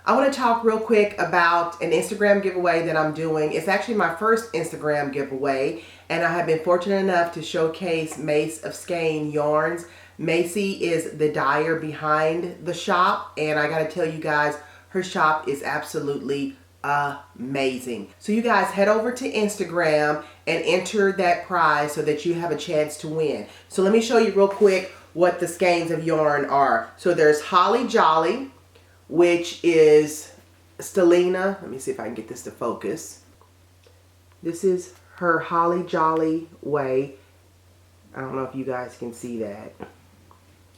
I want to talk real quick about an Instagram giveaway that I'm doing. It's actually my first Instagram giveaway, and I have been fortunate enough to showcase Mace of Skeins yarns. Macy is the dyer behind the shop, and I gotta tell you guys, her shop is absolutely amazing. So you guys head over to Instagram and enter that prize so that you have a chance to win. So let me show you real quick what the skeins of yarn are. So there's Holly Jolly, which is Stellina. Let me see if I can get this to focus. This is her Holly Jolly way. I don't know if you guys can see that.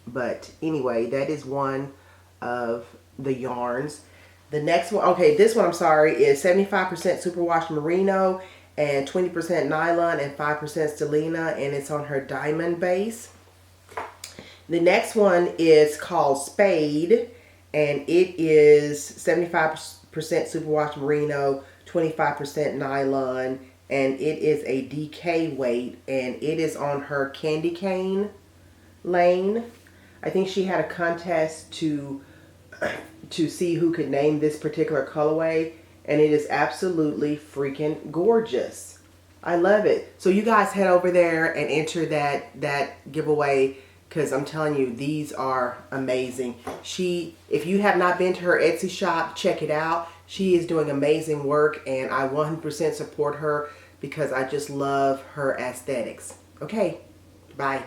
But anyway, that is one of the yarns. The next one, okay, this one, I'm sorry, is 75% superwash merino and 20% nylon and 5% stellina, and it's on her diamond base. The next one is called Spade, and it is 75% superwash merino, 25% nylon, and it is a DK weight, and it is on her candy cane lane. I think she had a contest to see who could name this particular colorway, and it is absolutely freaking gorgeous. I love it. So you guys head over there and enter that giveaway, because I'm telling you, these are amazing. If you have not been to her Etsy shop, check it out. She is doing amazing work, and I 100% support her because I just love her aesthetics. Okay, bye.